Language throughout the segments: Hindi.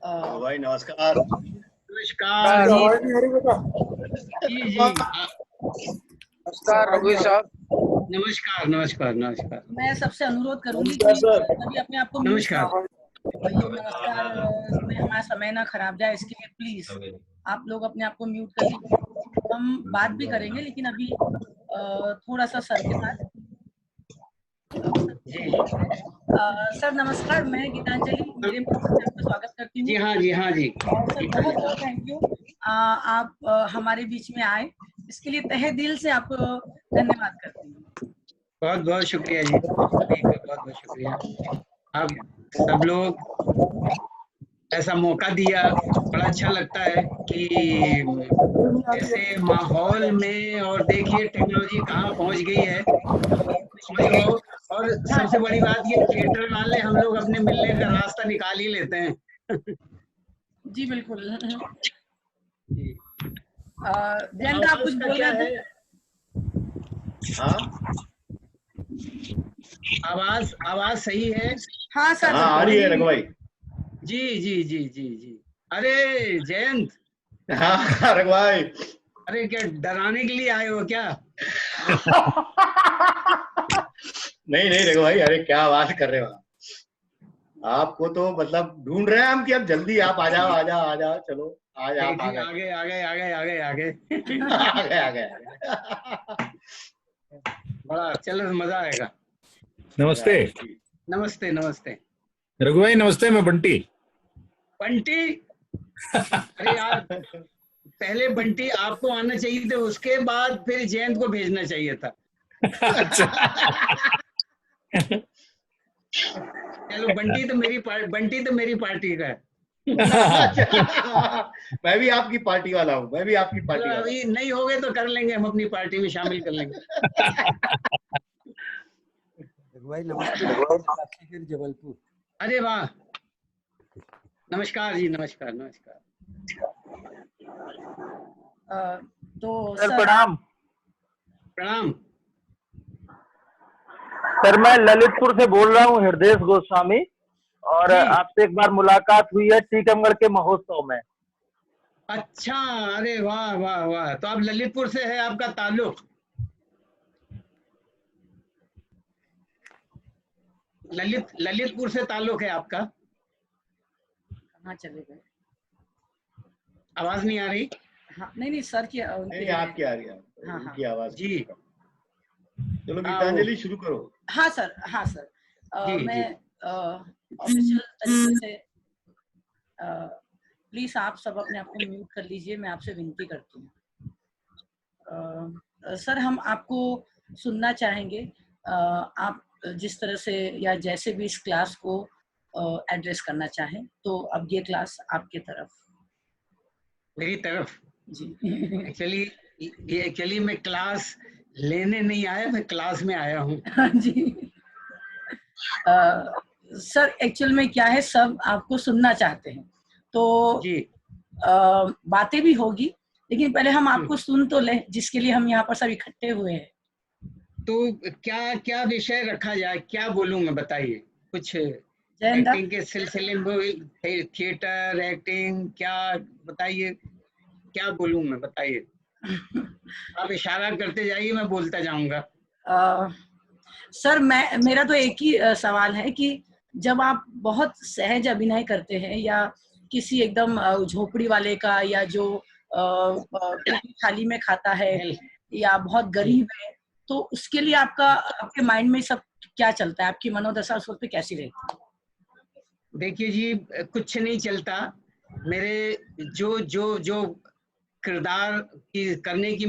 भाई नमस्कार। नमस्कार जी। जी जी नमस्कार रघु साहब। नमस्कार नमस्कार नमस्कार। मैं सबसे अनुरोध करूंगी कि सभी अपने आप को म्यूट नमस्कार। करें। ये नमस्कार में हमारा समय ना खराब जाए, इसके लिए प्लीज आप लोग अपने आप को म्यूट कर लीजिए। हम बात भी करेंगे लेकिन अभी थोड़ा सा सर के साथ। जी सर नमस्कार, मैं गीतांजलि मेरे मुंह से आपका स्वागत करती जी हूँ। हाँ जी हाँ जी। और सर बहुत बहुत थैंक यू, आप हमारे बीच में आए, इसके लिए तहे दिल से आपको धन्यवाद करती हूँ। बहुत बहुत शुक्रिया जी, सभी का बहुत बहुत शुक्रिया। आप सब लोग ऐसा मौका दिया, बड़ा अच्छा लगता है कि ऐसे माहौल में, और देखिए टेक्नोलॉजी कहाँ पहुंच गई है, समझ लो। और सबसे बड़ी बात ये थिएटर वाले हम लोग अपने मिलने का रास्ता निकाल ही लेते हैं। जी बिल्कुल। जी। जयंत आप कुछ बोल रहे थे? हाँ आवाज सही है? हाँ सर। हाँ आ रही है रघु भाई। जी जी जी जी जी। अरे जयंत। हाँ रघु भाई। अरे क्या डराने के लिए आए हो क्या? नहीं नहीं रघु भाई, अरे क्या बात कर रहे हो आप। आपको तो मतलब ढूंढ रहे हैं हम कि अब जल्दी आप आ जाओ आ जाओ आ जाओ। चलो आज आप आ गए। आगे आगे आगे आगे आगे आ गए आ गए। बड़ा चलो मजा आएगा। नमस्ते। नमस्ते नमस्ते रघु भाई नमस्ते, मैं बंटी। बंटी? अरे यार, पहले बंटी आपको आना चाहिए था, उसके बाद फिर जयंत को भेजना चाहिए था। चलो बंटी तो मेरी पार्टी का है। मैं भी आपकी पार्टी वाला हूँ, मैं भी आपकी पार्टी वाला हूँ। अभी नहीं हो गए तो कर लेंगे, हम अपनी पार्टी में शामिल कर लेंगे। भाई नमस्ते, जबलपुर। अरे वाह, नमस्कार जी, नमस्कार नमस्कार। तो सर प्रणाम। प्रणाम। सर मैं ललितपुर से बोल रहा हूँ, हृदय गोस्वामी, और आपसे एक बार मुलाकात हुई है टीकमगढ़ के महोत्सव में। अच्छा, अरे वाह वाह वाह, तो आप ललितपुर से है आपका ताल्लुक? ललितपुर से ताल्लुक है आपका? कहाँ चले गए? आवाज नहीं आ रही? हाँ नहीं सर की नहीं आपकी आ रही है। हाँ उनकी आवाज जी। चलो गीतांजलि शुरू करो। हाँ सर, हाँ सर। मैं जी। ऑफिशियल तरीके से प्लीज आप सब अपने आप को म्यूट कर लीजिए, मैं आपसे विनती करती हूँ। सर हम आपको सुनना चाहेंगे, आप जिस तरह से या जैसे भी इस क्लास को एड्रेस करना चाहें, तो अब ये क्लास आपके तरफ। मेरी तरफ? जी। एक्चुअली मैं क्लास लेने नहीं आया, मैं क्लास में आया हूँ। जी। सर एक्चुअल में क्या है, सब आपको सुनना चाहते हैं, तो जी। बातें भी होगी, लेकिन पहले हम आपको सुन तो लें, जिसके लिए हम यहाँ पर सब इकट्ठे हुए हैं। तो क्या क्या विषय रखा जाए, क्या बोलूं मैं, बताइए कुछ। जयंत एक्टिंग के सिलसिले में, थिएटर एक्टिंग, क्या बताइए, क्या बोलूं मैं, बताइए। आप इशारा करते जाइए, मैं बोलता जाऊंगा। सर मेरा तो एक ही सवाल है कि जब आप बहुत सहज अभिनय करते हैं, या किसी एकदम झोपड़ी वाले का, या जो थाली में खाता है, या बहुत गरीब है, तो उसके लिए आपके माइंड में सब क्या चलता है? आपकी मनोदशा उस वक्त पे कैसी रहती है? देखिए जी, कुछ नहीं चलता। मेरे जो जो जो किरदार की करने की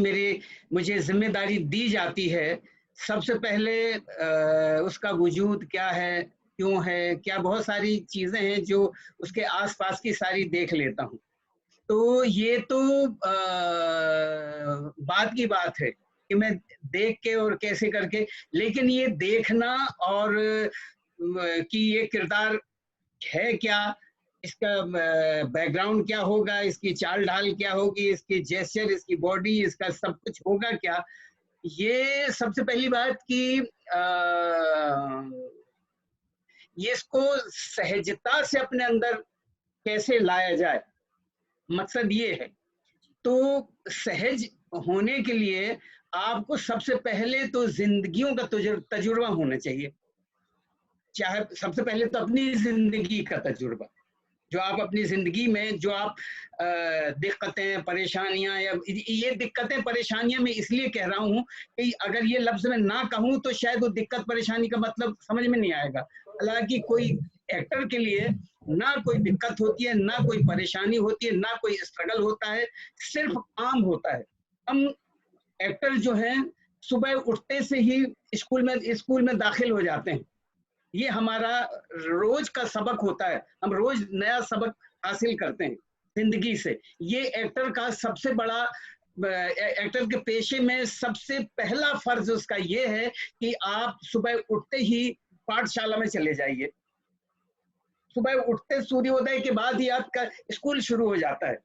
मुझे जिम्मेदारी दी जाती है, सबसे पहले उसका वजूद क्या है, क्यों है, क्या, बहुत सारी चीजें हैं जो उसके आसपास की सारी देख लेता हूँ। तो ये तो बात की बात है कि मैं देख के और कैसे करके, लेकिन ये देखना और कि ये किरदार है क्या, इसका बैकग्राउंड क्या होगा, इसकी चाल ढाल क्या होगी, इसकी जेस्चर, इसकी बॉडी, इसका सब कुछ होगा क्या, ये सबसे पहली बात कि ये इसको सहजता से अपने अंदर कैसे लाया जाए, मकसद ये है। तो सहज होने के लिए आपको सबसे पहले तो जिंदगियों का तजुर्बा होना चाहिए। चाहे सबसे पहले तो अपनी जिंदगी का तजुर्बा, जो आप अपनी जिंदगी में जो आप दिक्कतें परेशानियां, या ये दिक्कतें परेशानियां मैं इसलिए कह रहा हूं कि अगर ये लफ्ज में ना कहूं तो शायद वो दिक्कत परेशानी का मतलब समझ में नहीं आएगा। हालांकि कोई एक्टर के लिए ना कोई दिक्कत होती है, ना कोई परेशानी होती है, ना कोई स्ट्रगल होता है, सिर्फ काम होता है। हम एक्टर जो हैं सुबह उठते से ही स्कूल में दाखिल हो जाते हैं। ये हमारा रोज का सबक होता है, हम रोज नया सबक हासिल करते हैं जिंदगी से। ये एक्टर का सबसे बड़ा, एक्टर के पेशे में सबसे पहला फर्ज उसका ये है कि आप सुबह उठते ही पाठशाला में चले जाइए। सुबह उठते सूर्योदय के बाद ही आपका स्कूल शुरू हो जाता है।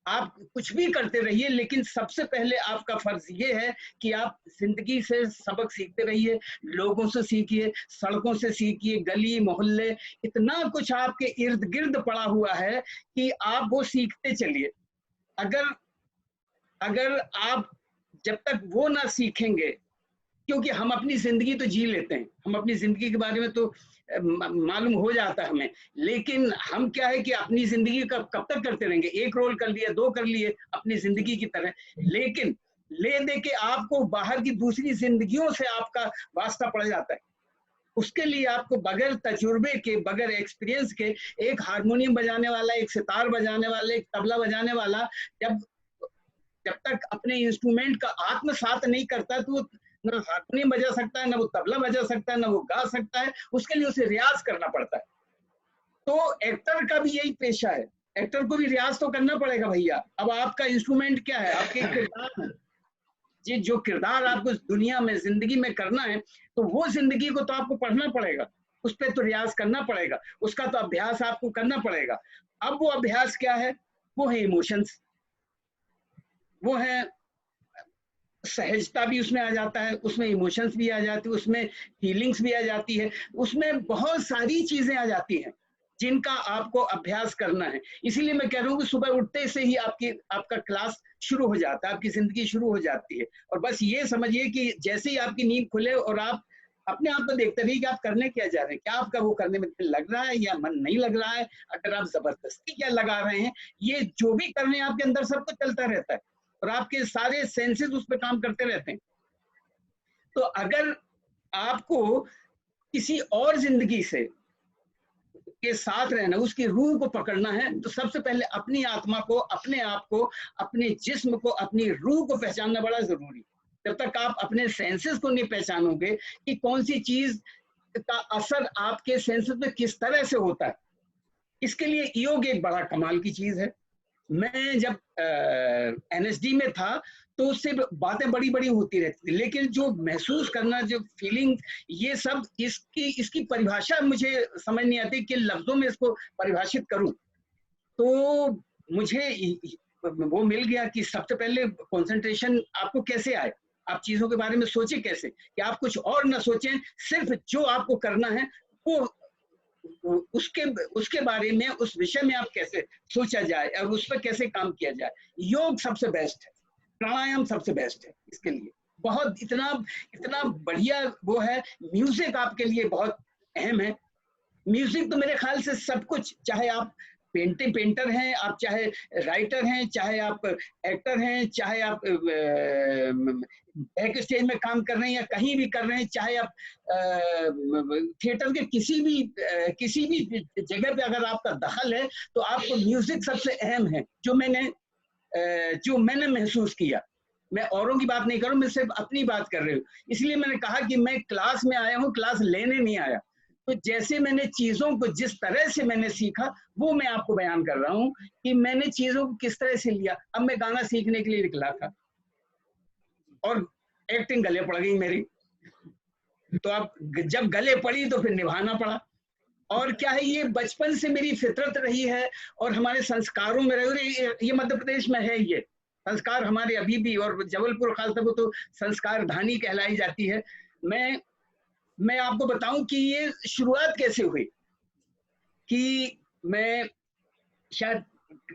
आप कुछ भी करते रहिए, लेकिन सबसे पहले आपका फर्ज ये है कि आप जिंदगी से सबक सीखते रहिए, लोगों से सीखिए, सड़कों से सीखिए, गली मोहल्ले, इतना कुछ आपके इर्द गिर्द पड़ा हुआ है कि आप वो सीखते चलिए। अगर आप जब तक वो ना सीखेंगे, क्योंकि हम अपनी जिंदगी तो जी लेते हैं, हम अपनी जिंदगी के बारे में तो मालूम हो जाता है हमें, लेकिन हम क्या है कि अपनी जिंदगी का कब तक करते रहेंगे? एक रोल कर लिया, दो कर लिए अपनी जिंदगी की तरह, लेकिन ले दे के आपको बाहर की दूसरी जिंदगियों से आपका वास्ता पड़ जाता है। उसके लिए आपको बगैर तजुर्बे के, बगैर एक्सपीरियंस के, एक हारमोनियम बजाने वाला, एक सितार बजाने वाला, एक तबला बजाने वाला जब तक अपने इंस्ट्रूमेंट का आत्मसात नहीं करता तो ना हारमोनियम बजा सकता है, ना वो तबला बजा सकता है, ना वो गा सकता है। उसके लिए उसे रियाज करना पड़ता है। तो एक्टर का भी यही पेशा है, एक्टर को भी रियाज तो करना पड़ेगा भैया। अब आपका इंस्ट्रूमेंट क्या है? आपके किरदार है। जी, जो किरदार आपको दुनिया में जिंदगी में करना है, तो वो जिंदगी को तो आपको पढ़ना पड़ेगा, उस पर तो रियाज करना पड़ेगा, उसका तो अभ्यास आपको करना पड़ेगा। अब वो अभ्यास क्या है? वो है इमोशंस, वो है सहजता भी उसमें आ जाता है, उसमें इमोशंस भी आ जाती है, उसमें फीलिंग्स भी आ जाती है, उसमें बहुत सारी चीजें आ जाती हैं जिनका आपको अभ्यास करना है। इसीलिए मैं कह रहा हूँ कि सुबह उठते से ही आपका क्लास शुरू हो जाता है, आपकी जिंदगी शुरू हो जाती है। और बस ये समझिए कि जैसे ही आपकी नींद खुले और आप अपने आप को देखते रहिए कि आप करने क्या जा रहे हैं, क्या आपका वो करने में दिल लग रहा है या मन नहीं लग रहा है। अगर आप जबरदस्ती क्या लगा रहे हैं, ये जो भी कर रहे हैं आपके अंदर सब कुछ चलता रहता है और आपके सारे सेंसेस उस पर काम करते रहते हैं। तो अगर आपको किसी और जिंदगी से के साथ रहना, उसकी रूह को पकड़ना है, तो सबसे पहले अपनी आत्मा को, अपने आप को, अपने जिस्म को, अपनी रूह को पहचानना बड़ा जरूरी। जब तक आप अपने सेंसेस को नहीं पहचानोगे कि कौन सी चीज का असर आपके सेंसेस पे किस तरह से होता है, इसके लिए योग एक बड़ा कमाल की चीज है। मैं जब NSD में था तो उससे बातें बड़ी बड़ी होती रहती थी, लेकिन जो महसूस करना, जो फीलिंग, ये सब इसकी परिभाषा मुझे समझ नहीं आती कि लफ्जों में इसको परिभाषित करूं। तो मुझे वो मिल गया कि सबसे पहले कंसंट्रेशन आपको कैसे आए, आप चीजों के बारे में सोचे कैसे, कि आप कुछ और ना सोचें, सिर्फ जो आपको करना है वो उसके बारे में, उस विषय में आप कैसे सोचा जाए और उस पर कैसे काम किया जाए। योग सबसे बेस्ट है, प्राणायाम सबसे बेस्ट है इसके लिए। बहुत इतना बढ़िया वो है। म्यूजिक आपके लिए बहुत अहम है। म्यूजिक तो मेरे ख्याल से सब कुछ, चाहे आप पेंटर हैं, आप चाहे राइटर हैं, चाहे आप एक्टर हैं, चाहे आप बैक स्टेज में काम कर रहे हैं या कहीं भी कर रहे हैं, चाहे आप थिएटर के किसी भी जगह पे अगर आपका दखल है, तो आपको म्यूजिक सबसे अहम है। जो मैंने महसूस किया, मैं औरों की बात नहीं कर रहा हूँ, मैं सिर्फ अपनी बात कर रही हूँ। इसलिए मैंने कहा कि मैं क्लास में आया हूँ, क्लास लेने नहीं आया। तो जैसे मैंने चीजों को जिस तरह से मैंने सीखा, वो मैं आपको बयान कर रहा हूँ कि मैंने चीजों को किस तरह से लिया। अब मैं गाना सीखने के लिए निकला था और एक्टिंग गले पड़ गई मेरी, तो अब जब गले पड़ी तो फिर निभाना पड़ा। और क्या है, ये बचपन से मेरी फितरत रही है और हमारे संस्कारों में रही। ये मध्य प्रदेश में है, ये संस्कार हमारे अभी भी, और जबलपुर खासतौर तो संस्कार धानी कहलाई जाती है। मैं आपको बताऊं कि ये शुरुआत कैसे हुई। कि मैं शायद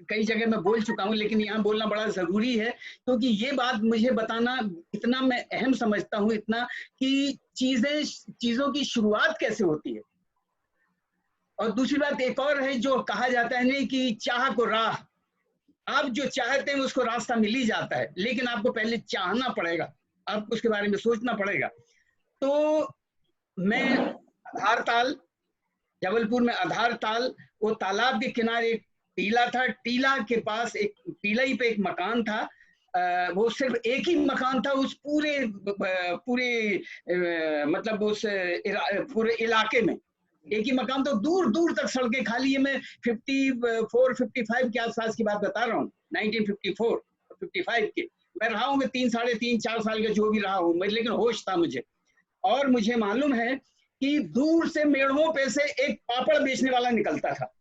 कई जगह मैं बोल चुका हूँ, लेकिन यहाँ बोलना बड़ा जरूरी है, क्योंकि ये बात मुझे बताना इतना मैं अहम समझता हूँ, इतना कि चीजों की शुरुआत कैसे होती है। और दूसरी बात एक और है, जो कहा जाता है नहीं कि चाह को राह, आप जो चाहते हैं उसको रास्ता मिल ही जाता है, लेकिन आपको पहले चाहना पड़ेगा, आपको उसके बारे में सोचना पड़ेगा। तो मैं आधार ताल, जबलपुर में आधार ताल, वो तालाब के किनारे एक टीला था, टीला के पास एक टीला ही पे एक मकान था, वो सिर्फ एक ही मकान था उस पूरे मतलब उस पूरे इलाके में, एक ही मकान। तो दूर दूर तक सड़कें खाली है। मैं 54-55 के आसपास की बात बता रहा हूँ, 1954-55 के। मैं रहा हूँ 3, 3.5, 4 साल का जो भी रहा हूँ, लेकिन होश था मुझे। और मुझे मालूम है कि दूर से मेढ़ों पे से एक पापड़ बेचने वाला निकलता था,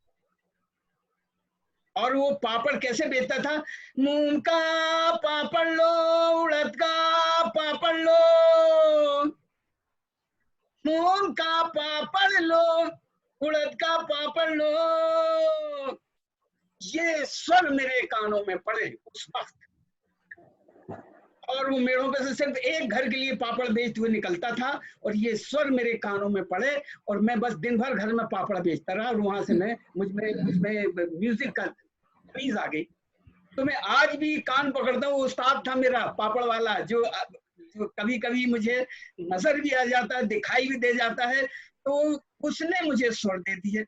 और वो पापड़ कैसे बेचता था, मूंग का पापड़ लो, उड़द का पापड़ लो, मूंग का पापड़ लो, उड़द का पापड़ लो। ये स्वर मेरे कानों में पड़े उस वक्त, और वो मेढ़ों पे से सिर्फ एक घर के लिए पापड़ बेचते हुए निकलता था, और ये स्वर मेरे कानों में पड़े, और मैं बस दिन भर घर में पापड़ बेचता रहा, और वहां से मुझमें म्यूजिक का तमीज आ गई। तो मैं आज भी कान पकड़ता हूँ। उस्ताद था मेरा पापड़ वाला, जो कभी कभी मुझे नजर भी आ जाता है, दिखाई भी दे जाता है, तो उसने मुझे स्वर दे दिए।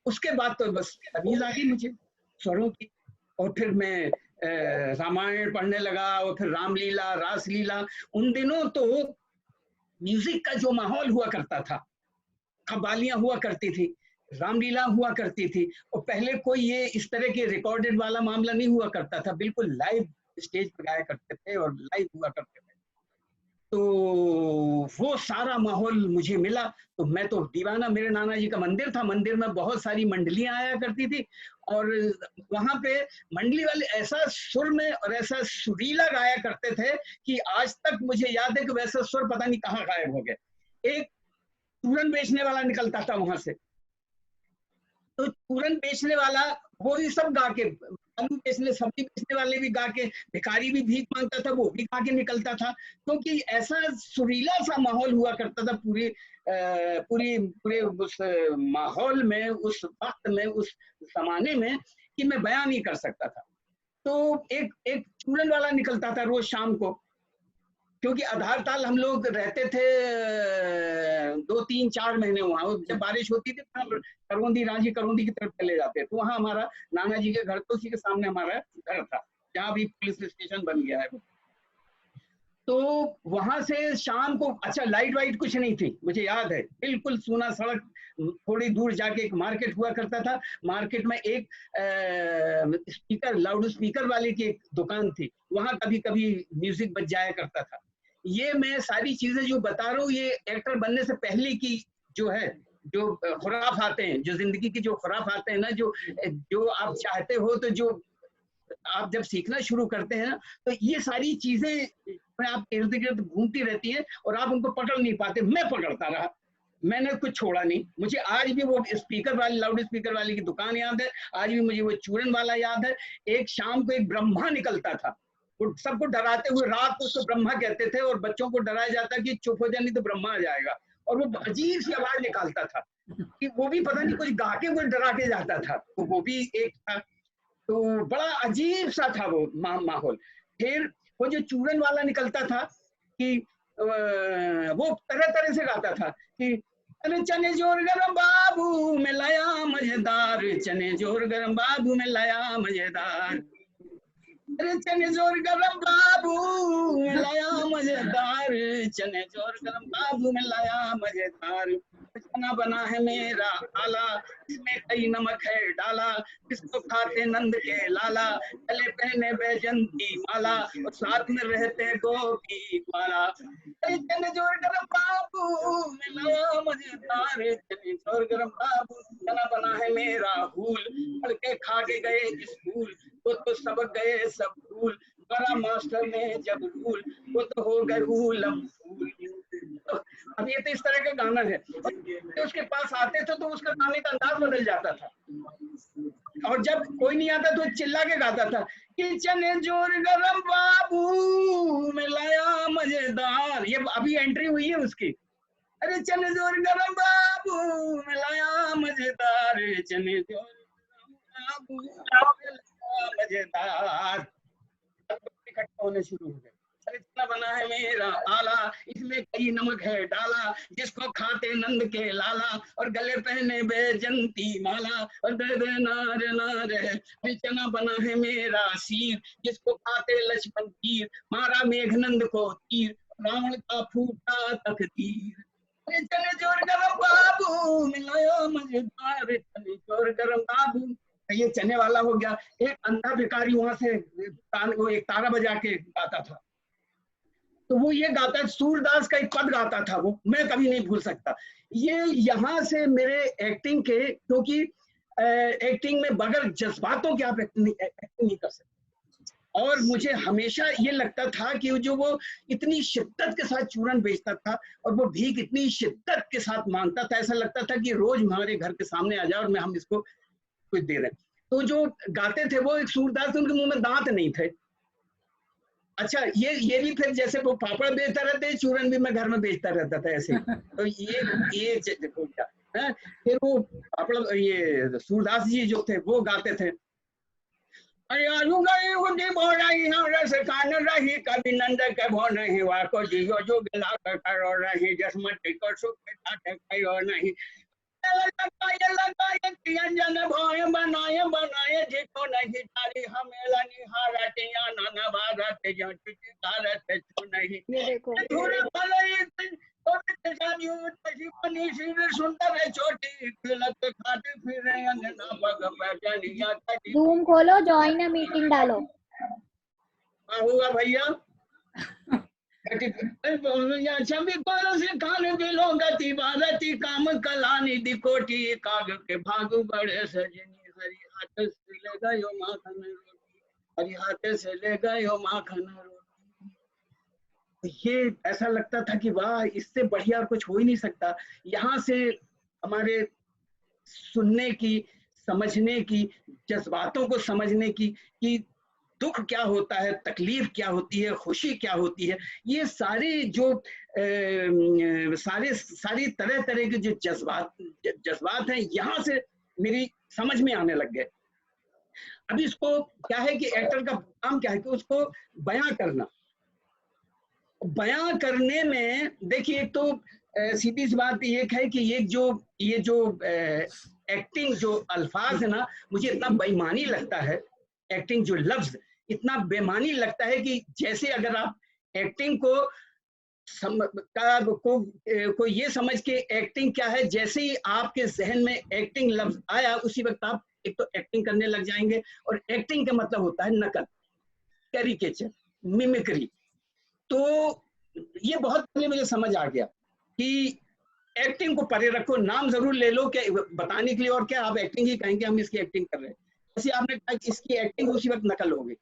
उसके बाद तो बस तमीज आ गई मुझे स्वरों की, और फिर मैं रामायण पढ़ने लगा, और फिर रामलीला, रासलीला। उन दिनों तो म्यूजिक का जो माहौल हुआ करता था, कव्वालियां हुआ करती थी, रामलीला हुआ करती थी, और पहले कोई ये इस तरह के रिकॉर्डेड वाला मामला नहीं हुआ करता था, बिल्कुल लाइव स्टेज पर गाया करते थे और लाइव हुआ करते थे। तो वो सारा माहौल मुझे मिला, तो मैं तो दीवाना। मेरे नाना जी का मंदिर था, मंदिर में बहुत सारी मंडलियां आया करती थी, और वहां पे मंडली वाले ऐसा सुर में और ऐसा सुरीला गाया करते थे कि आज तक मुझे याद है कि वैसा सुर पता नहीं कहाँ गायब हो गए। एक चूरन बेचने वाला निकलता था वहां से, तो चूरन बेचने वाला वो भी सब गा के, आलू बेचने, सब्जी बेचने वाले भी गा के, भिखारी भी भीख मांगता था, वो भी गा के निकलता था, क्योंकि ऐसा सुरीला सा माहौल हुआ करता था पूरे उस माहौल में, उस वक्त में, उस जमाने में, कि मैं बयान नहीं कर सकता था। तो एक चूरन वाला निकलता था रोज शाम को, क्योंकि आधार ताल हम लोग रहते थे 2, 3, 4 महीने वहां। जब बारिश होती थी तो करौंदी, रांची करौंदी की तरफ चले जाते, तो वहां हमारा नाना जी के घर, तो उसी के सामने हमारा घर था, जहाँ भी पुलिस स्टेशन बन गया है। तो वहां से शाम को, अच्छा लाइट वाइट कुछ नहीं थी, मुझे याद है, बिल्कुल सूना सड़क, थोड़ी दूर जाके एक मार्केट हुआ करता था, मार्केट में एक स्पीकर, लाउड स्पीकर वाले की एक दुकान थी, वहां कभी कभी म्यूजिक बज जाया करता था। ये मैं सारी चीजें जो बता रहा हूँ, ये एक्टर बनने से पहले की जो है, जो खुराफ आते हैं, जो जिंदगी की जो खुराफ आते हैं ना, जो आप चाहते हो, तो जो आप जब सीखना शुरू करते हैं ना, तो ये सारी चीजें आप इर्द गिर्द घूमती रहती है, और आप उनको पकड़ नहीं पाते। मैं पकड़ता रहा, मैंने कुछ छोड़ा नहीं। मुझे आज भी वो स्पीकर वाली, लाउड स्पीकर वाली की दुकान याद है, आज भी मुझे वो चूरन वाला याद है। एक शाम को एक ब्रह्मा निकलता था, वो सबको डराते हुए, रात को उसको ब्रह्मा कहते थे, और बच्चों को डराया जाता कि चुप हो जाए नहीं तो ब्रह्मा आ जाएगा, और वो अजीब सी आवाज निकालता था, कि वो भी पता नहीं कुछ गा के वो डरा के जाता था, तो वो भी एक था। तो बड़ा अजीब सा था वो माहौल। फिर वो जो चूरन वाला निकलता था, कि वो तरह तरह से गाता था कि अरे चने जोर गरम बाबू में लाया मजेदार, चने जोर गरम बाबू में लाया मजेदार, अरे चने जोर गरम बाबू में लाया मजेदार, चने जोर गरम बाबू में लाया मजेदार, चना बना है मेरा आला, इसमें कई नमक है डाला, किसको खाते नंद के लाला, गले पहने बैजंती माला, और साथ में रहते गोपी माला, अरे चने जोर गरम बाबू में लाया मजेदार, चने जोर गरम बाबू, चना बना है मेरा फूल, पढ़ के खा के गए स्कूल, तो सबक गए सब भूल, बड़ा मास्टर में जब रूल, वो तो हो गए उलम फूल। तो अब ये तो इस तरह का गाना है, तो उसके पास आते थे तो उसका गाने का अंदाज बदल जाता था। और जब कोई नहीं आता तो चिल्ला के गाता था कि चने जोर गरम बाबू मिलाया मजेदार। ये अभी एंट्री हुई है उसकी। अरे चने जोर गरम बाबू मिलाया मजेदार, चने जोर गरम बाबू मिलाया मजेदार। इकट्ठा होने शुरू हो गए। अरे चना बना है मेरा आला, इसमें कई नमक है डाला, जिसको खाते नंद के लाला, और गले पहने बैजंती माला, और दे दे नारे नारे। अरे चना बना है मेरा सीर, जिसको खाते लक्ष्मण तीर, मारा मेघनंद को तीर, रावण का फूटा तकदीर। अरे चने जोर गरम बाबू मिलाया मजेदार, चने जोर गरम बाबू। ये चने वाला हो गया। एक अंधा भिखारी वहां से वो एक तारा बजा के गाता था, तो वो ये गाता, सूरदास का एक पद गाता था, वो मैं कभी नहीं भूल सकता। ये यहाँ से मेरे एक्टिंग के, क्योंकि एक्टिंग में बगैर जज्बातों के आप एक्टिंग नहीं कर सकते। और मुझे हमेशा ये लगता था कि जो वो इतनी शिद्दत के साथ चूरन बेचता था और वो भीख इतनी शिद्दत के साथ मांगता था, ऐसा लगता था कि रोज हमारे घर के सामने आ जाए और हम इसको कुछ दे रहे हैं। तो जो गाते थे वो एक सूरदास, उनके मुंह में दांत नहीं थे। अच्छा, ये भी फिर जैसे वो पापड़ बेचता रहते, चूरन भी मैं घर में बेचता रहता था ऐसे। तो ये देखो क्या है। फिर वो पापड़, ये सूरदास जी जो थे वो गाते थे, अरे आलू गई उठी बोराई हम रस कान रही, कभी नंद के भो नहीं वाको जियो जो गिला कर करो रही, जसमत को सुख ठाठे कयो नहीं। जन भोय बनाए बनाए जिको नहीं तारी, हमेला निहारत या नाना भारत जो चितारत छु नहीं। धुर भलई जूम खोलो, ज्वाइन अ मीटिंग डालो। हुआ भैया। काम कलानी दिकोटी, काग के भागु बड़े सजनी, हरि हाथ से ले गयो माखन रोटी, हरि हाथ से ले गयो माखन रोटी। ये ऐसा लगता था कि वाह, इससे बढ़िया और कुछ हो ही नहीं सकता। यहाँ से हमारे सुनने की, समझने की, जज्बातों को समझने की, कि दुख क्या होता है, तकलीफ क्या होती है, खुशी क्या होती है, ये सारी जो सारी तरह तरह के जो जज्बात हैं, यहाँ से मेरी समझ में आने लग गए। अब इसको क्या है कि एक्टर का काम क्या है कि उसको बयां करना। बयां करने में देखिए, एक तो सीधी सी बात ये है कि ये जो एक्टिंग जो अल्फाज है ना, मुझे इतना बेईमानी लगता है। एक्टिंग जो लफ्ज इतना बेईमानी लगता है कि जैसे अगर आप एक्टिंग को ये समझ के एक्टिंग क्या है, जैसे ही आपके जहन में एक्टिंग लफ्ज आया, उसी वक्त आप एक तो एक्टिंग करने लग जाएंगे। और एक्टिंग का मतलब होता है नकल, कैरिकेचर, मिमिक्री। तो ये बहुत पहले मुझे समझ आ गया कि एक्टिंग को परे रखो, नाम जरूर ले लो कि बताने के लिए, और क्या आप एक्टिंग ही कहेंगे, हम इसकी एक्टिंग कर रहे हैं। जैसे आपने कहा कि इसकी एक्टिंग, उसी वक्त नकल हो गई।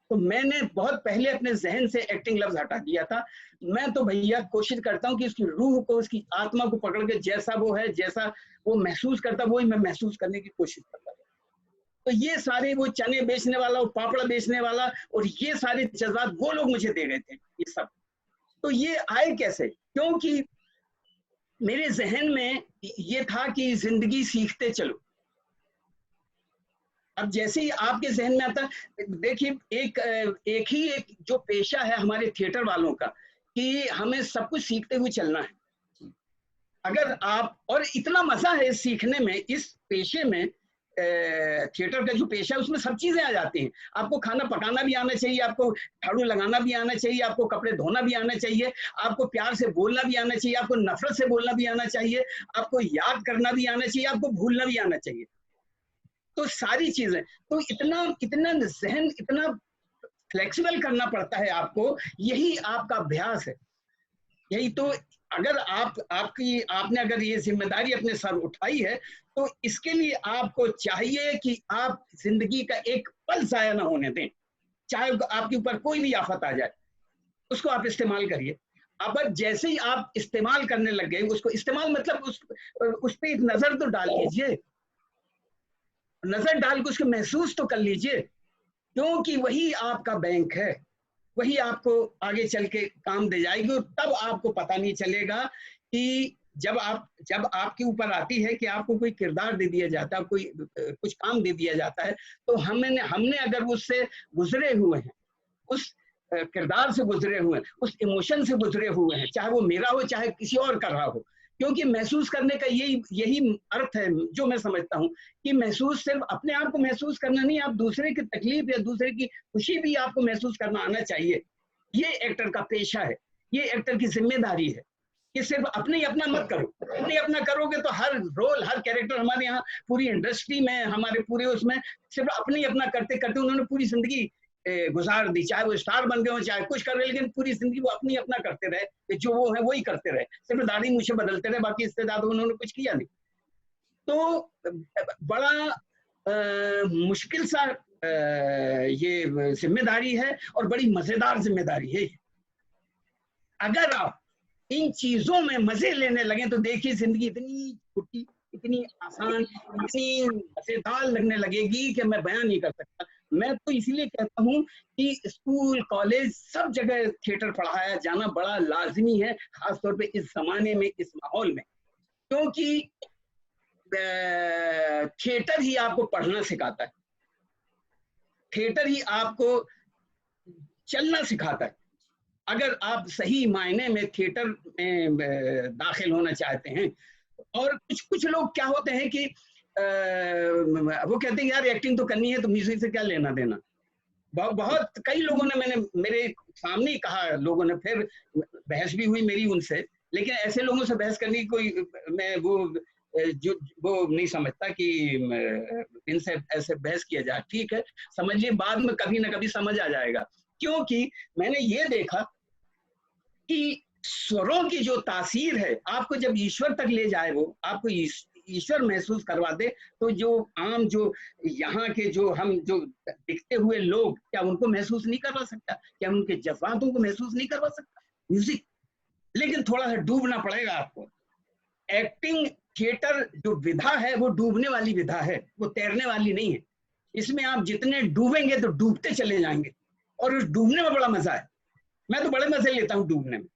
तो मैंने बहुत पहले अपने जहन से एक्टिंग लफ्ज हटा दिया था। मैं तो भैया कोशिश करता हूँ कि उसकी रूह को, उसकी आत्मा को पकड़ के जैसा वो है, जैसा वो महसूस करता, वही मैं महसूस करने की कोशिश करता था। तो ये सारे वो चने बेचने वाला, वो पापड़ बेचने वाला, और ये सारे जज्बात वो लोग मुझे दे गए थे, ये सब। तो ये आए कैसे? क्योंकि मेरे जहन में ये था कि जिंदगी सीखते चलो। अब जैसे ही आपके जहन में आता, देखिए एक जो पेशा है हमारे थिएटर वालों का, कि हमें सब कुछ सीखते हुए चलना है। अगर आप, और इतना मजा है सीखने में, इस पेशे में, थिएटर का जो पेशा है उसमें सब चीजें आ जाती हैं। आपको खाना पकाना भी आना चाहिए, आपको झाड़ू लगाना भी आना चाहिए, आपको कपड़े धोना भी आना चाहिए, आपको प्यार से बोलना भी आना चाहिए, आपको नफरत से बोलना भी आना चाहिए, आपको याद करना भी आना चाहिए, आपको भूलना भी आना चाहिए। तो सारी चीजें, तो इतना जहन इतना फ्लेक्सिबल करना पड़ता है आपको। यही आपका अभ्यास है। यही तो, अगर आपने अगर ये जिम्मेदारी अपने सर उठाई है, तो इसके लिए आपको चाहिए कि आप जिंदगी का एक पल जाया ना होने दें। चाहे आपके ऊपर कोई भी आफत आ जाए, उसको आप इस्तेमाल करिए। अब जैसे ही आप इस्तेमाल करने लग गए, उसको इस्तेमाल मतलब उस पर एक नजर तो डाल लीजिए। नजर डाल के उसको महसूस तो कर लीजिए, क्योंकि वही आपका बैंक है, वही आपको आगे चल के काम दे जाएगी। और तब आपको पता नहीं चलेगा कि जब आपके ऊपर आती है कि आपको कोई किरदार दे दिया जाता है, कोई कुछ काम दे दिया जाता है, तो हमने अगर उससे गुजरे हुए हैं, उस किरदार से गुजरे हुए हैं, उस इमोशन से गुजरे हुए हैं, चाहे वो मेरा हो चाहे किसी और कर रहा हो, क्योंकि महसूस करने का यही अर्थ है जो मैं समझता हूँ कि महसूस सिर्फ अपने आप को महसूस करना नहीं, आप दूसरे की तकलीफ या दूसरे की खुशी भी आपको महसूस करना आना चाहिए। ये एक्टर का पेशा है, ये एक्टर की जिम्मेदारी है कि सिर्फ अपने ही अपना मत करो। अपने अपना करोगे तो हर रोल, हर कैरेक्टर, हमारे यहाँ पूरी इंडस्ट्री में, हमारे पूरे उसमें सिर्फ अपने ही अपना करते करते उन्होंने पूरी जिंदगी गुजार दी, चाहे वो स्टार बन गए हो चाहे कुछ कर रहे, लेकिन पूरी जिंदगी वो अपनी अपना करते रहे, कि जो वो है वही करते रहे, सिर्फ दाढ़ी मूछे बदलते रहे, बाकी इससे ज्यादा उन्होंने कुछ किया नहीं। तो बड़ा मुश्किल सा ये जिम्मेदारी है और बड़ी मजेदार जिम्मेदारी है। अगर आप इन चीजों में मजे लेने लगे तो देखिए जिंदगी इतनी छोटी, इतनी आसान, इतनी मजेदार लगने लगेगी कि मैं बयान नहीं कर सकता। मैं तो इसीलिए कहता हूँ कि स्कूल कॉलेज सब जगह थिएटर पढ़ाया जाना बड़ा लाजमी है, खासतौर पे इस जमाने में, इस माहौल में, क्योंकि थिएटर ही आपको पढ़ना सिखाता है, थिएटर ही आपको चलना सिखाता है। अगर आप सही मायने में थिएटर में दाखिल होना चाहते हैं। और कुछ लोग क्या होते हैं कि वो कहते हैं यार एक्टिंग तो करनी है तो म्यूजिक से क्या लेना देना। बहुत कई लोगों ने मेरे सामने ही कहा, लोगों ने, फिर बहस भी हुई मेरी उनसे, लेकिन ऐसे लोगों से बहस करने की कोई मैं वो नहीं समझता कि इनसे ऐसे बहस किया जाए। ठीक है, समझिए, बाद में कभी ना कभी समझ आ जाएगा, क्योंकि मैंने ये देखा कि स्वरों की जो तासीर है, आपको जब ईश्वर तक ले जाए, वो आपको ईश्वर महसूस करवा दे, तो जो आम जो यहाँ के जो हम जो दिखते हुए लोग, क्या उनको महसूस नहीं करवा सकता? क्या उनके जज्बातों को महसूस नहीं करवा सकता म्यूजिक? लेकिन थोड़ा सा डूबना पड़ेगा आपको। एक्टिंग थिएटर जो विधा है वो डूबने वाली विधा है, वो तैरने वाली नहीं है। इसमें आप जितने डूबेंगे तो डूबते चले जाएंगे, और उस डूबने में बड़ा मजा है। मैं तो बड़े मजे लेता हूँ डूबने में।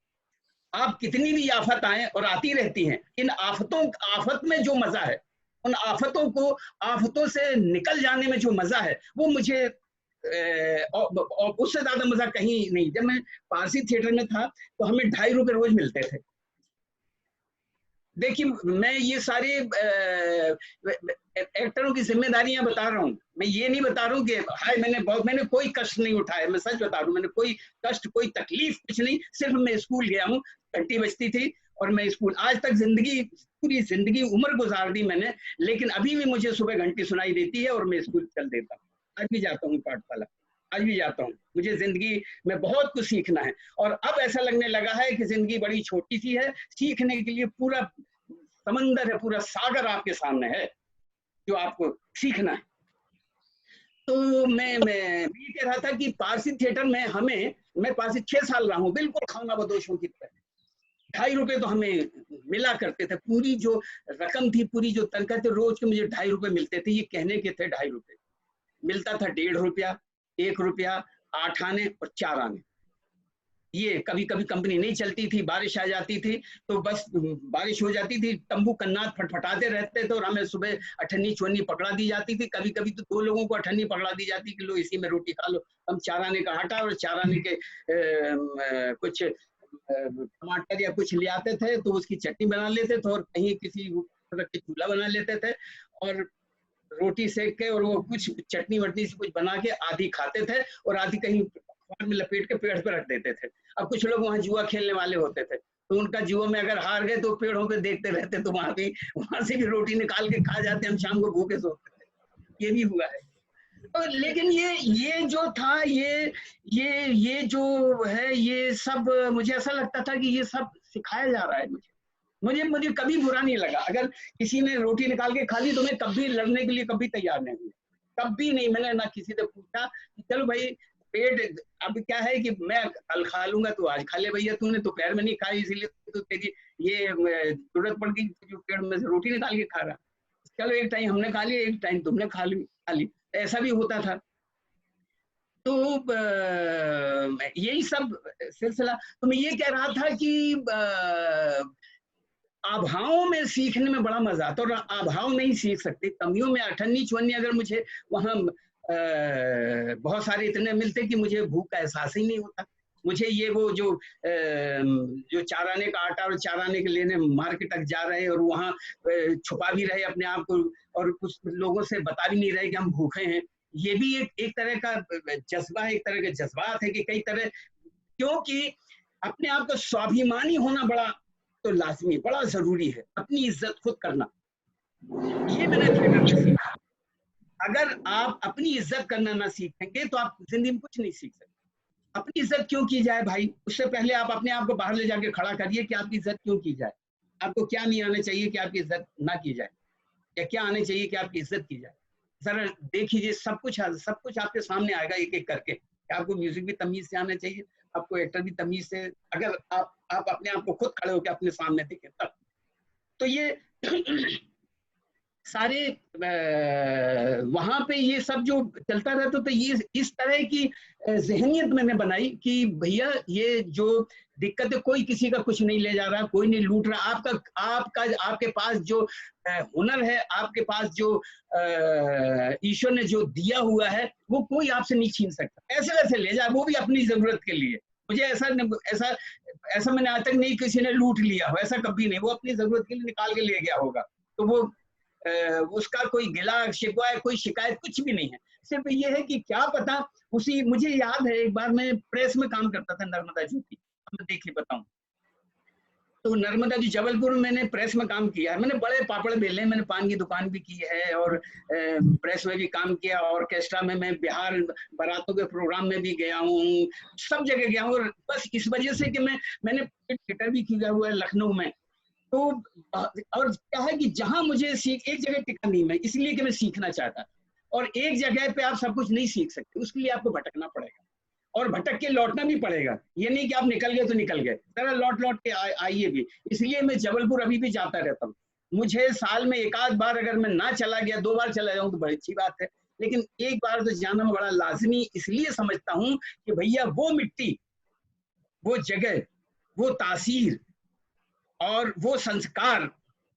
आप कितनी भी आफत आए, और आती रहती हैं, इन आफत में जो मजा है, उन आफतों से निकल जाने में जो मजा है, वो मुझे और उससे ज्यादा मजा कहीं नहीं। जब मैं पारसी थिएटर में था तो हमें 2.5 रुपए रोज मिलते थे। देखिए, मैं ये सारे एक्टरों की जिम्मेदारियां बता रहा हूँ। मैं ये नहीं बता रहा हूँ कि हाय मैंने कोई कष्ट नहीं उठाया। मैं सच बता रहा हूँ, मैंने कोई कष्ट, कोई तकलीफ कुछ नहीं। सिर्फ मैं स्कूल गया हूँ, घंटी बजती थी और मैं स्कूल, आज तक पूरी जिंदगी उम्र गुजार दी मैंने, लेकिन अभी भी मुझे सुबह घंटी सुनाई देती है और मैं स्कूल चल देता हूँ। आज भी जाता हूँ पाठशाला, आज भी जाता हूँ। मुझे जिंदगी में बहुत कुछ सीखना है, और अब ऐसा लगने लगा है कि जिंदगी बड़ी छोटी सी है, सीखने के लिए पूरा समंदर है, पूरा सागर आपके सामने है जो आपको सीखना है। तो मैं ये कह रहा था कि पारसी थिएटर में मैं पारसी 6 साल रहा हूँ, बिल्कुल खाना बदोशों की तरह। 2.5 रुपए तो हमें मिला करते थे। पूरी जो रकम थी, पूरी जो तनख्वाह थी, रोज के मुझे 2.5 रुपए मिलते थे। ये कहने के थे 2.5 रुपए, मिलता था 1.5 रुपया, 1 रुपया, 8 आने और 4 आने। ये कभी कभी कंपनी नहीं चलती थी, बारिश आ जाती थी, तो बस बारिश हो जाती थी, तंबू कन्नाथ फटफटाते रहते थे और हमें सुबह अठन्नी चुन्नी पकड़ा दी जाती थी। कभी कभी तो 2 लोगों को अठन्नी पकड़ा दी जाती कि लो इसी में रोटी खा लो। हम 4 आने का आटा और 4 आने के कुछ टमाटर या कुछ ले आते थे, तो उसकी चटनी बना लेते थे और कहीं किसी तरह के चूल्हा बना लेते थे और रोटी सेक के और वो कुछ चटनी वटनी से कुछ बना के आधी खाते थे और आधी कहीं में लपेट के पेड़ पे रख देते थे। अब कुछ लोग वहां जुआ खेलने वाले होते थे, तो उनका जुआ में अगर हार गए तो पेड़ों पे देखते रहते, तो वहां से भी रोटी निकाल के खा जाते। हम शाम को भूखे सोते थे, ये भी हुआ है। तो लेकिन ये जो था, ये जो है, ये सब मुझे ऐसा लगता था कि ये सब सिखाया जा रहा है मुझे कभी बुरा नहीं लगा। अगर किसी ने रोटी निकाल के खा ली तो मैं कभी लड़ने के लिए कभी तैयार नहीं हुई, कभी नहीं। मैंने ना किसी से पूछा कि चलो भाई पेट अब क्या है कि मैं कल खा लूंगा तो आज खा ले भैया, तूने दोपहर में नहीं खाई इसीलिए तो तेरी ये जरूरत पड़ गई जो पेट में से रोटी निकाल के खा रहा। इस चलो एक टाइम हमने खा लिया, एक टाइम तुमने खा ली, ऐसा भी होता था। तो यही सब सिलसिला। तो मैं ये कह रहा था कि आभाओं में सीखने में बड़ा मजा आता है, और आभाव नहीं सीख सकते, कमियों में अठन्नी चवन्नी अगर मुझे वहां बहुत सारे इतने मिलते कि मुझे भूख का एहसास ही नहीं होता। मुझे ये वो जो चाराने का आटा और चाराने के लेने मार्केट तक जा रहे हैं और वहाँ छुपा भी रहे अपने आप को, और कुछ लोगों से बता भी नहीं रहे कि हम भूखे हैं, ये भी एक तरह का जज्बा है, एक तरह के जज्बात है कि कई तरह, क्योंकि अपने आप को स्वाभिमानी होना बड़ा तो लाजमी, बड़ा जरूरी है, अपनी इज्जत खुद करना। ये मैंने थिएटर में सीखा। अगर आप अपनी इज्जत करना ना सीखेंगे तो आप जिंदगी में कुछ नहीं सीख सकते। अपनी इज्जत क्यों की जाए भाई, उससे पहले आप अपने आप को बाहर ले जाके खड़ा करिए कि आपकी इज्जत क्यों की जाए, आपको क्या नहीं आना चाहिए कि आपकी इज्जत ना की जाए, या क्या आने चाहिए कि आपकी इज्जत की जाए। जरा देखिए, सब कुछ आपके सामने आएगा एक एक करके। आपको म्यूजिक भी तमीज से आना चाहिए, आपको एक्टर भी तमीज से, अगर आप अपने आप को खुद खड़े होकर अपने सामने देखें तब। तो ये सारे वहां पे ये सब जो चलता रहता, तो ये इस तरह की जहनियत मैंने बनाई कि भैया ये जो दिक्कत है, कोई किसी का कुछ नहीं ले जा रहा, कोई नहीं लूट रहा, आपके पास जो हुनर है, आपके पास जो ईश्वर ने जो दिया हुआ है, वो कोई आपसे नहीं छीन सकता। ऐसे वैसे ले जाए, वो भी अपनी जरूरत के लिए। मुझे ऐसा मैंने आज तक नहीं किसी ने लूट लिया हो, ऐसा कभी नहीं। वो अपनी जरूरत के लिए निकाल के ले गया होगा, तो वो उसका कोई गिला शिकवा, कोई शिकायत कुछ भी नहीं है। सिर्फ ये है कि क्या पता मुझे याद है एक बार मैं प्रेस में काम करता था, नर्मदा ज्योति, मैं देखिए बताऊं, तो नर्मदा जी जबलपुर में मैंने प्रेस में काम किया है। मैंने बड़े पापड़ बेले, मैंने पान की दुकान भी की है और प्रेस में भी काम किया, ऑर्केस्ट्रा में मैं बिहार बारातों के प्रोग्राम में भी गया हूँ, सब जगह गया हूँ। और बस इस वजह से कि मैंने थिएटर भी किया हुआ है लखनऊ में। तो और क्या है कि जहां मुझे एक जगह टिका नहीं मैं, इसलिए कि मैं सीखना चाहता, और एक जगह पे आप सब कुछ नहीं सीख सकते, उसके लिए आपको भटकना पड़ेगा और भटक के लौटना भी पड़ेगा। ये नहीं कि आप निकल गए तो निकल गए, जरा लौट के आइए भी। इसलिए मैं जबलपुर अभी भी जाता रहता हूँ। मुझे साल में एक आध बार अगर मैं ना चला गया, 2 बार चला जाऊँ तो बड़ी अच्छी बात है, लेकिन एक बार तो जाना मैं बड़ा लाजमी इसलिए समझता हूँ कि भैया वो मिट्टी, वो जगह, वो तासीर और वो संस्कार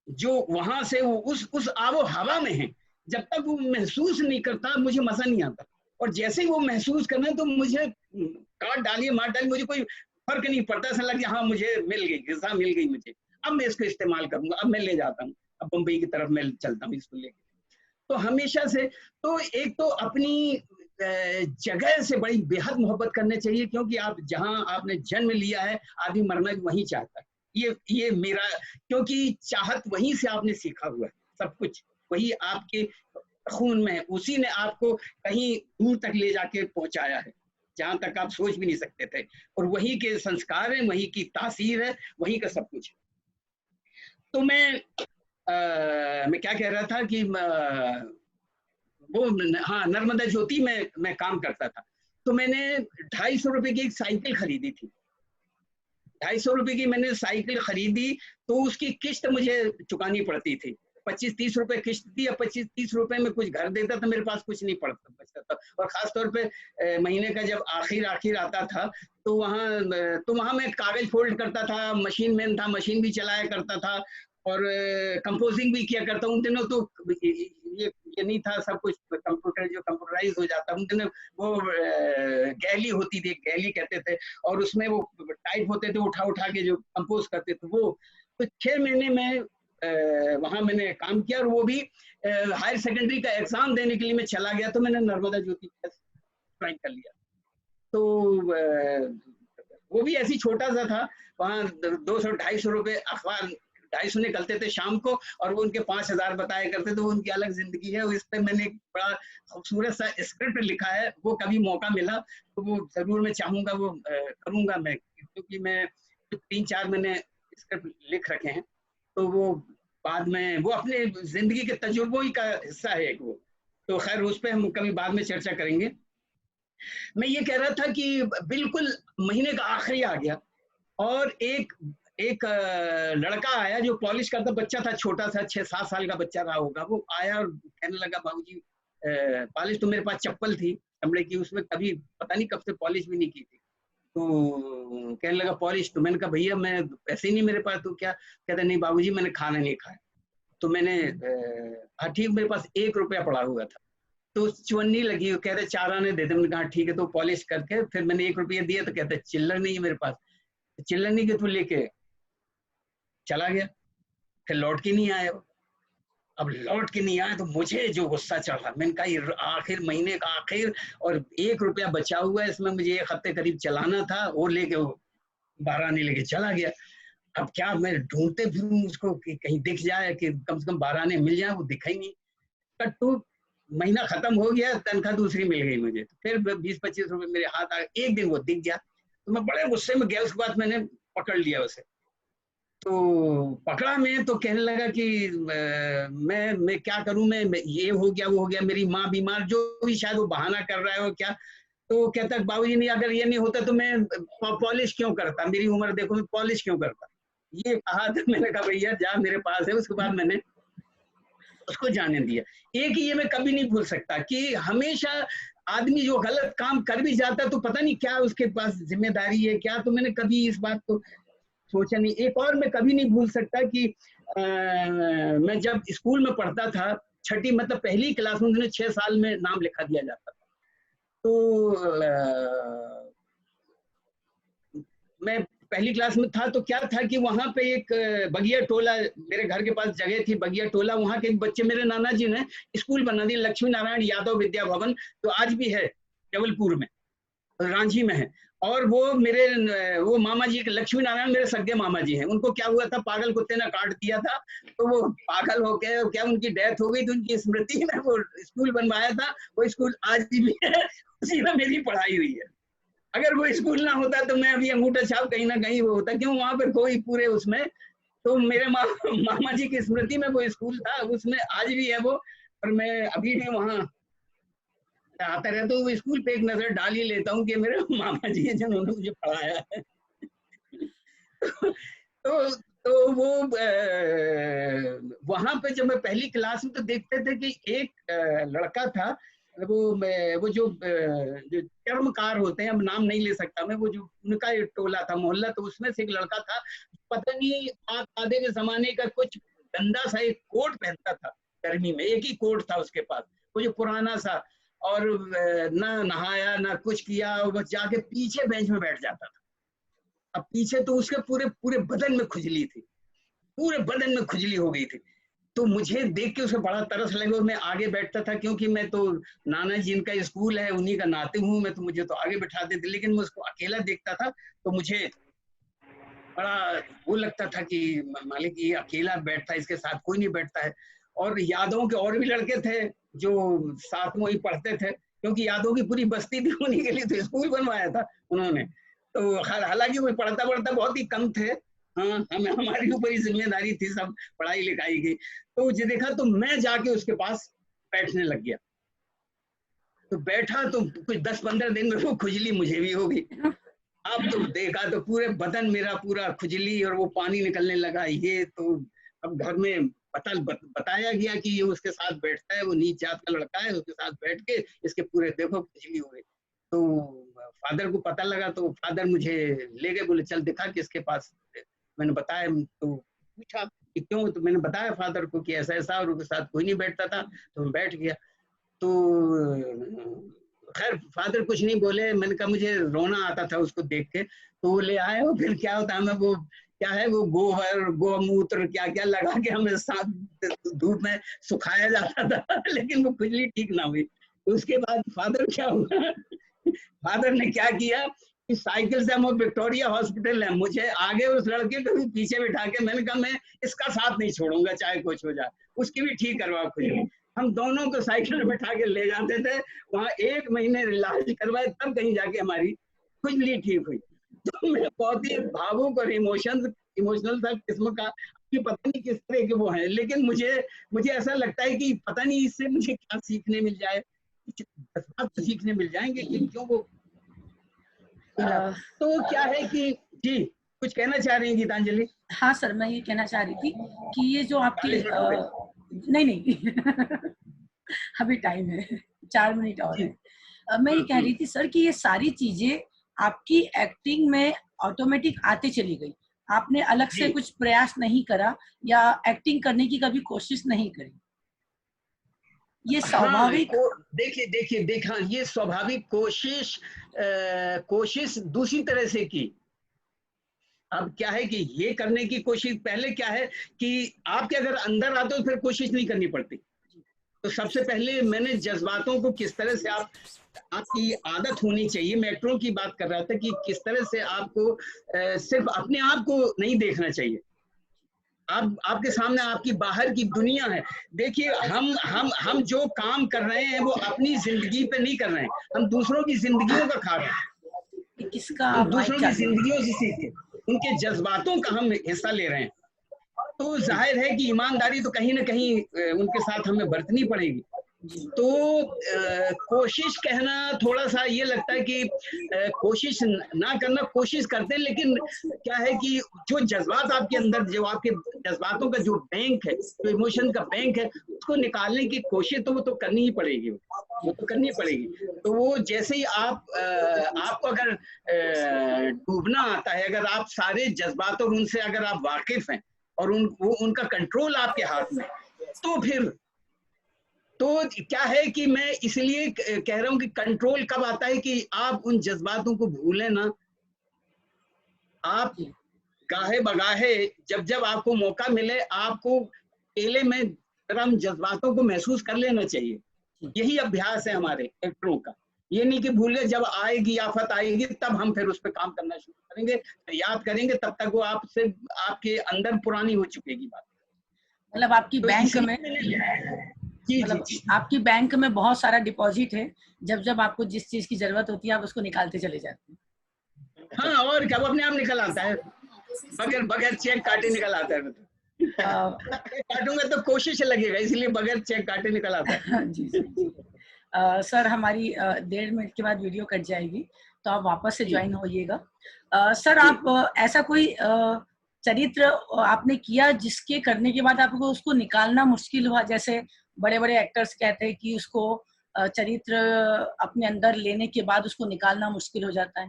जो वहां से वो उस आबो हवा में है, जब तक वो महसूस नहीं करता मुझे मजा नहीं आता। और जैसे ही वो महसूस करना है तो मुझे काट डालिए मार डालिए, मुझे कोई फर्क नहीं पड़ता। ऐसा लगे हाँ मुझे मिल गई, ग़िज़ा मिल गई मुझे, अब मैं इसको इस्तेमाल करूंगा, अब मैं ले जाता हूँ, अब मुंबई की तरफ मैं चलता हूँ इसको लेके। तो हमेशा से तो एक तो अपनी जगह से बड़ी बेहद मोहब्बत करनी चाहिए, क्योंकि आप जहां आपने जन्म लिया है, आदमी मरना भी वहीं चाहता है। ये मेरा, क्योंकि चाहत वहीं से आपने सीखा हुआ है, सब कुछ वही आपके खून में है, उसी ने आपको कहीं दूर तक ले जाके पहुंचाया है जहां तक आप सोच भी नहीं सकते थे, और वही के संस्कार है, वही की तासीर है, वही का सब कुछ। तो मैं क्या कह रहा था कि वो हाँ नर्मदा ज्योति में मैं काम करता था। तो मैंने 250 रुपए की एक साइकिल खरीदी थी। 250 रुपए की मैंने साइकिल खरीदी, तो उसकी किस्त मुझे चुकानी पड़ती थी। 25-30 रुपए किस्त थी, या 25-30 रुपए में कुछ घर देता था, मेरे पास कुछ नहीं बचता था। और खासतौर पे महीने का जब आखिर आता था, तो वहाँ मैं कागज फोल्ड करता था, मशीन मैन था, मशीन भी चलाया करता था, और कंपोजिंग भी किया करता हूँ। उन दिनों तो ये नहीं था, सब कुछ कंप्यूटर जो कंप्यूटराइज हो जाता, उन दिनों वो गैली होती थी, गैली कहते थे, और उसमें वो टाइप होते थे, उठा के जो कंपोज करते थे वो। तो 6 महीने में वहाँ मैंने काम किया, और वो भी हायर सेकेंडरी का एग्जाम देने के लिए मैं चला गया, तो मैंने नर्मदा ज्योति ज्वाइन कर लिया। तो वो भी ऐसी छोटा सा था, वहाँ 200-250 रुपए अखबार 250 निकलते थे शाम को, और वो उनके 5000 बताया करते थे, वो उनकी अलग जिंदगी है। इस पे मैंने एक बड़ा खूबसूरत सा स्क्रिप्ट लिखा है, वो कभी मौका मिला तो वो जरूर मैं चाहूंगा वो करूंगा मैं, क्योंकि मैं 3-4 मैंने स्क्रिप्ट लिख रखे हैं। तो वो बाद में वो अपने जिंदगी के तजुर्बों ही का हिस्सा है एक वो, तो खैर उस पर हम कभी बाद में चर्चा करेंगे। मैं ये कह रहा था कि बिल्कुल महीने का आखिरी आ गया, और एक लड़का आया जो पॉलिश करता, बच्चा था छोटा सा, 6-7 साल का बच्चा रहा होगा। वो आया और कहने लगा बाबूजी पॉलिश, तो मेरे पास चप्पल थी चमड़े की, उसमें कभी पता नहीं कब से पॉलिश भी नहीं की थी। तो कहने लगा पॉलिश, तो मैंने कहा भैया मैं पैसे ही नहीं मेरे पास, तो क्या? कहता नहीं बाबूजी मैंने खाना नहीं खाया। तो मैंने हाँ ठीक, मेरे पास 1 रुपया पड़ा हुआ था, तो चुन्नी लगी, कह रहे 4 आने दे दे। मैंने कहा ठीक है। तो पॉलिश करके फिर मैंने 1 रुपया दिया, तो कहते चिल्लर नहीं है मेरे पास। चिल्लर नहीं कि तू लेके चला गया, फिर लौट के नहीं आया। अब लौट के नहीं आया तो मुझे जो गुस्सा चढ़ा, मैंने कहा ये आखिर महीने का आखिर और 1 रुपया बचा हुआ है, इसमें मुझे 1 हफ्ते करीब चलाना था, और लेके वो 12 आने लेके चला गया। अब क्या मैं ढूंढते फिरूं उसको कि कहीं दिख जाए, कि कम से कम 12 आने मिल जाए, वो दिखा ही नहीं। तो महीना खत्म हो गया, तनख्वाह दूसरी मिल गई मुझे, तो फिर 20-25 रुपए मेरे हाथ आ गए। एक दिन वो दिख गया तो मैं बड़े गुस्से में गया, उसके बाद मैंने पकड़ लिया उसे। तो पकड़ा मैं, तो कहने लगा कि मैं क्या करूं, मैं ये हो गया वो हो गया, मेरी माँ बीमार, जो भी शायद वो बहाना कर रहा है वो क्या। तो कहता बाबूजी नहीं, अगर ये नहीं होता तो मैं पॉलिश क्यों करता, मेरी उम्र देखो, मैं पॉलिश क्यों करता, ये कहा। तो मैंने कहा भैया जा मेरे पास है। उसके बाद मैंने उसको जाने दिया। एक ये मैं कभी नहीं भूल सकता कि हमेशा आदमी जो गलत काम कर भी जाता है तो पता नहीं क्या उसके पास जिम्मेदारी है क्या, तो मैंने कभी इस बात को सोचा नहीं। एक और मैं कभी नहीं भूल सकता कि मैं जब स्कूल में पढ़ता था, 6ठी मतलब पहली क्लास में, 6 साल में नाम लिखा दिया जाता था। तो मैं पहली क्लास में था, तो क्या था कि वहां पे एक बगिया टोला, मेरे घर के पास जगह थी बगिया टोला, वहां के एक बच्चे, मेरे नाना जी ने स्कूल बना दिया, लक्ष्मी नारायण यादव विद्या भवन, तो आज भी है जबलपुर में, रांची में है। और वो मामा जी, लक्ष्मी नारायण मेरे सगे मामा जी हैं, उनको क्या हुआ था, पागल कुत्ते ने काट दिया था, तो वो पागल हो गए, क्या उनकी डेथ हो गई, तो उनकी स्मृति में वो स्कूल बनवाया था। वो स्कूल आज भी है, उसी में मेरी पढ़ाई हुई है। अगर वो स्कूल ना होता तो मैं अभी अंगूठा छाप कहीं ना कहीं वो होता, क्यों वहां पे कोई पूरे उसमें, तो मेरे मामा जी की स्मृति में वो स्कूल था, उसमें आज भी है वो, और मैं अभी भी वहां आता रहता हूँ। स्कूल पे एक नजर डाल ही लेता हूँ कि मेरे मामा जी हैं जिन्होंने मुझे पढ़ाया है। तो वो वहां पे जब मैं पहली क्लास में, तो देखते थे कि एक लड़का था, वो जो कर्मकार होते हैं, अब नाम नहीं ले सकता मैं, वो जो उनका एक टोला था, मोहल्ला, तो उसमें से एक लड़का था, पता नहीं आधे के जमाने का कुछ गंदा सा एक कोट पहनता था, गर्मी में एक ही कोट था उसके पास, वो जो पुराना सा, और ना नहाया ना कुछ किया, बस जाके पीछे बेंच में बैठ जाता था। अब पीछे तो उसके पूरे पूरे बदन में खुजली थी, पूरे बदन में खुजली हो गई थी। तो मुझे देख के उसे बड़ा तरस लगा, मैं आगे बैठता था, क्योंकि मैं तो नाना जी इनका स्कूल है उन्हीं का नाते हूँ मैं, तो मुझे तो आगे बैठाते थे, लेकिन मैं उसको अकेला देखता था तो मुझे बड़ा वो लगता था कि मालिक ये अकेला बैठता है, इसके साथ कोई नहीं बैठता है। और यादव के और भी लड़के थे जो साथ में ही पढ़ते थे, क्योंकि यादव की पूरी बस्ती थी, उन्हीं के लिए तो स्कूल बनवाया था उन्होंने। तो हालांकि वो पढ़ता बहुत ही कम थे, हाँ, हमारी ऊपर ही जिम्मेदारी थी सब पढ़ाई लिखाई की। तो मुझे देखा तो मैं जाके उसके पास बैठने लग गया, तो बैठा तो कुछ 10-15 दिन में वो खुजली मुझे भी हो गई। अब तो देखा तो पूरे बदन मेरा पूरा खुजली और वो पानी निकलने लगा। ये तो अब घर में बताया गया कि ये उसके साथ बैठता है, वो नीच जात का लड़का है, उसके साथ बैठ के इसके पूरे देखो खुजली हो गई। तो फादर को पता लगा, तो फादर मुझे ले गए, बोले चल दिखा किसके पास। मैंने बताया, तो पूछा कि क्यों, तो मैंने बताया फादर को कि ऐसा ऐसा, और उसके साथ कोई नहीं बैठता था, तो मैं बैठ गया। तो खैर फादर कुछ नहीं बोले, मैंने कहा मुझे रोना आता था उसको देख के, तो वो ले आए। और फिर क्या होता है, हमें वो क्या है, वो गोबर गोमूत्र क्या क्या लगा के हमें साथ धूप में सुखाया जाता था, लेकिन वो खुजली ठीक ना हुई। उसके बाद फादर क्या हुआ, फादर ने क्या किया कि साइकिल से, हम विक्टोरिया हॉस्पिटल है, मुझे आगे उस लड़के को भी पीछे बिठा के, मैंने कहा मैं इसका साथ नहीं छोड़ूंगा चाहे कुछ हो जाए, उसकी भी ठीक करवा खुजली। हम दोनों को साइकिल में बिठा के ले जाते थे, वहां 1 महीने इलाज करवाए, तब कहीं जाके हमारी खुजली ठीक हुई। तो मैं बहुत ही भावुक और इमोशनल था किस्म का, कि पता नहीं किस तरह के वो हैं, लेकिन मुझे ऐसा लगता है कि पता नहीं इससे मुझे क्या सीखने मिल जाए, तो सीखने मिल जाएंगे कि क्यों वो। तो क्या है कि जी कुछ कहना चाह रही हैं गीतांजलि? हाँ सर, मैं ये कहना चाह रही थी कि ये जो आपकी नहीं अभी टाइम है, 4 मिनट और है। मैं ये कह रही थी सर कि ये सारी चीजें आपकी एक्टिंग में ऑटोमेटिक आते चली गई, आपने अलग से कुछ प्रयास नहीं करा या एक्टिंग करने की कभी कोशिश नहीं करी, ये स्वाभाविक? देखिए ये स्वाभाविक कोशिश दूसरी तरह से की। अब क्या है कि ये करने की कोशिश, पहले क्या है कि आपके अगर अंदर आते हो फिर कोशिश नहीं करनी पड़ती। तो सबसे पहले मैंने जज्बातों को किस तरह से आपकी आदत होनी चाहिए, मैं एक्टरों की बात कर रहा था कि किस तरह से आपको सिर्फ अपने आप को नहीं देखना चाहिए, आपके सामने आपकी बाहर की दुनिया है। देखिए हम जो काम कर रहे हैं वो अपनी जिंदगी पे नहीं कर रहे हैं, हम दूसरों की जिंदगियों का खा रहे हैं, किसका दूसरों की जिंदगियों से सीखे, उनके जज्बातों का हम हिस्सा ले रहे हैं। तो जाहिर है कि ईमानदारी तो कहीं ना कहीं उनके साथ हमें बरतनी पड़ेगी। तो कोशिश कहना थोड़ा सा ये लगता है कि कोशिश ना करना, कोशिश करते हैं, लेकिन क्या है कि जो जज्बात आपके अंदर, जो आपके जज्बातों का जो बैंक है, जो इमोशन का बैंक है, उसको निकालने की कोशिश तो वो तो करनी ही पड़ेगी, वो तो करनी पड़ेगी। तो वो जैसे ही आपको अगर डूबना आता है, अगर आप सारे जज्बात और उनसे अगर आप वाकिफ हैं और उनका कंट्रोल आपके हाथ में, तो फिर तो क्या है कि मैं इसलिए कह रहा हूं कि कंट्रोल कब आता है कि आप उन जज्बातों को भूलें ना, आप गाहे बगाहे जब आपको मौका मिले, आपको अकेले में हम जज्बातों को महसूस कर लेना चाहिए। यही अभ्यास है हमारे एक्टरों का। ये नहीं कि भूल गए, जब आएगी आफत आएगी तब हम फिर उस पर काम करना शुरू करेंगे, याद करेंगे, तब तक वो आपसे आपके अंदर पुरानी हो चुकेगी बात। मतलब आपकी बैंक में मतलब आपकी बैंक में बहुत सारा डिपॉजिट है, जब आपको जिस चीज की जरूरत होती है आप उसको निकालते चले जाते हैं। हाँ, और क्या, वो अपने आप निकल आता है, बगैर चेक काटे निकल आता है। काटूंगा तो कोशिश लगेगा, इसलिए बगैर चेक काटे निकल आता है। जी जी। सर हमारी 1.5 मिनट के बाद वीडियो कट जाएगी, तो आप वापस से ज्वाइन होइएगा। सर आप ऐसा कोई चरित्र आपने किया जिसके करने के बाद आपको उसको निकालना मुश्किल हुआ? जैसे बड़े बड़े एक्टर्स कहते हैं कि उसको चरित्र अपने अंदर लेने के बाद उसको निकालना मुश्किल हो जाता है।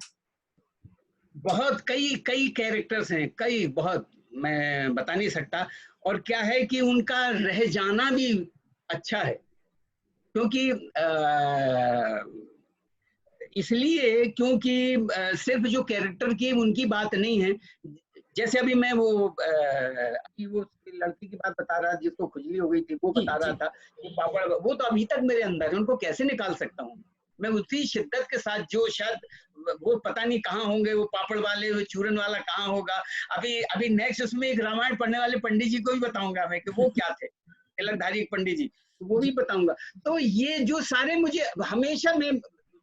बहुत कई कैरेक्टर्स हैं, कई बहुत, मैं बता नहीं सकता। और क्या है कि उनका रह जाना भी अच्छा है, क्योंकि इसलिए क्योंकि सिर्फ जो कैरेक्टर की उनकी बात नहीं है। जैसे अभी मैं वो लड़की की बात बता रहा, जिसको खुजली हो गई थी, वो बता रहा था, पापड़, वो तो अभी तक मेरे अंदर है, उनको कैसे निकाल सकता हूँ मैं उसी शिद्दत के साथ, जो शायद वो पता नहीं कहाँ होंगे, वो पापड़ वाले, वो चूरन वाला कहाँ होगा। अभी नेक्स्ट उसमें एक रामायण पढ़ने वाले पंडित जी को भी बताऊंगा मैं कि वो क्या थे, तिलकधारी पंडित जी, वो भी बताऊंगा। तो ये जो सारे मुझे हमेशा में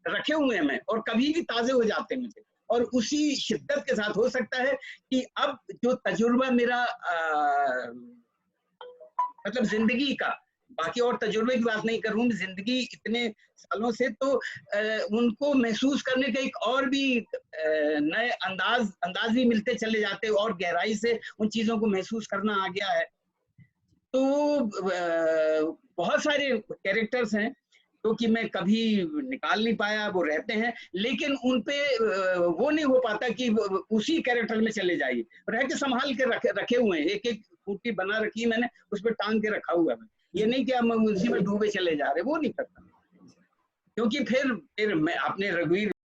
रखे हुए हैं मैं, और कभी भी ताजे हो जाते हैं मुझे, और उसी शिद्दत के साथ हो सकता है कि अब जो तजुर्बा मेरा मतलब जिंदगी का, बाकी और तजुर्बे की बात नहीं करूँ, जिंदगी इतने सालों से, तो उनको महसूस करने का एक और भी नए अंदाज भी मिलते चले जाते, और गहराई से उन चीजों को महसूस करना आ गया है। तो बहुत सारे कैरेक्टर्स हैं तो कि मैं कभी निकाल नहीं पाया, वो रहते हैं, लेकिन उनपे वो नहीं हो पाता कि उसी कैरेक्टर में चले जाइए, रह के संभाल के रखे हुए हैं, एक एक खूंटी बना रखी मैंने, उस पर टांग के रखा हुआ है। ये नहीं कि हम उसी में डूबे चले जा रहे, वो नहीं करता, क्योंकि फिर मैं अपने रघुवीर